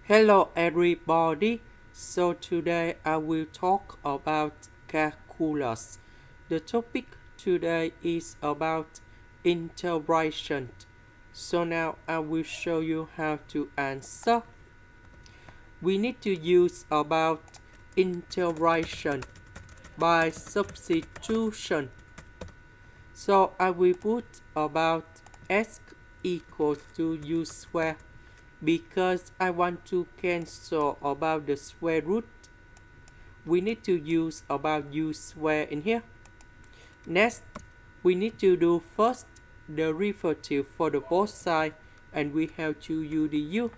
Hello everybody. So today I will talk about calculus. The topic today is about integration. So now I will show you how to answer. We need to use about integration by substitution. So I will put about x equals to u squared because I want to cancel about the square root. We need to use about u squared in here. Next, we need to do first the derivative for the both sides, and we have to use the u.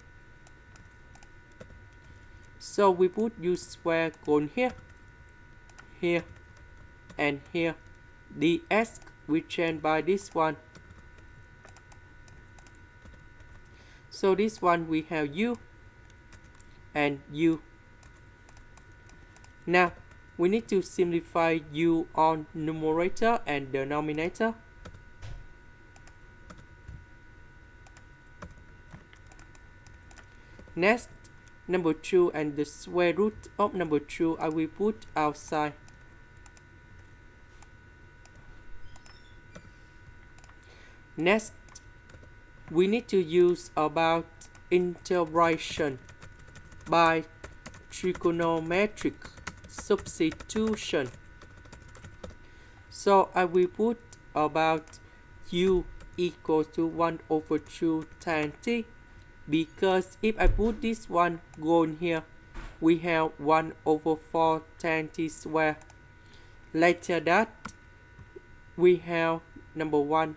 So we put u squared on here, here, and here. The x we change by this one. So this one we have u and u. Now we need to simplify u on numerator and denominator. Next, number 2 and the square root of number 2 I will put outside. Next, we need to use about integration by trigonometric substitution. So I will put about u equal to 1 over 2 tan t, because if I put this one going here, we have 1 over 4 tan t squared. Later that, we have number one,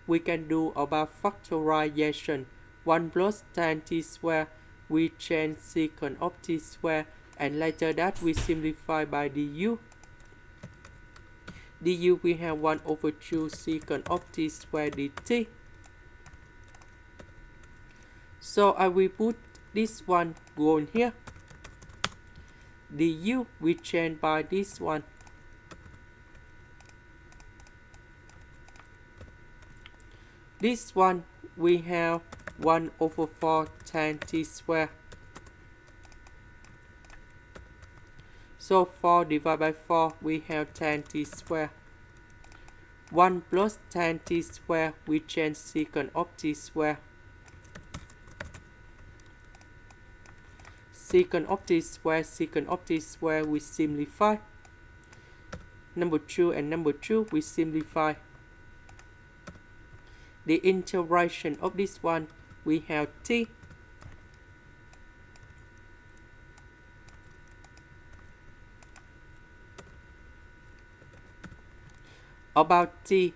we can do about factorization. 1 plus tan t squared, we change secant of t squared, and later that we simplify by du. Du we have 1 over 2 secant of t squared dt. So I will put this one going here. Du we change by this one. This one we have 1 over 4 tan t squared. So 4 divided by 4 we have tan t squared. 1 plus tan t squared, we change secant of t squared. Secant of t squared, we simplify. Number 2 and number 2 we simplify. The integration of this one, we have t. About t,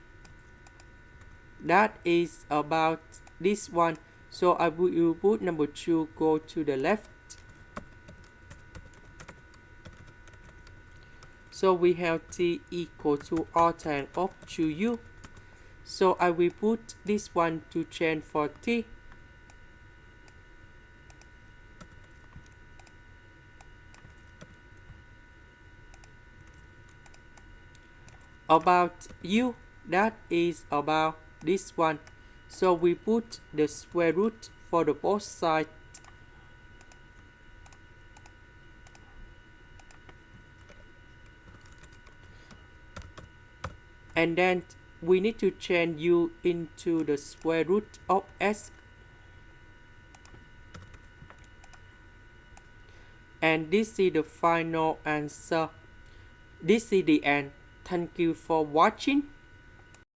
that is about this one. So I will put number 2 go to the left. So we have t equal to r tan of 2u. So I will put this one to change for t. About u, that is about this one. So we put the square root for the both sides. And then we need to change u into the square root of s. And this is the final answer. This is the end. Thank you for watching.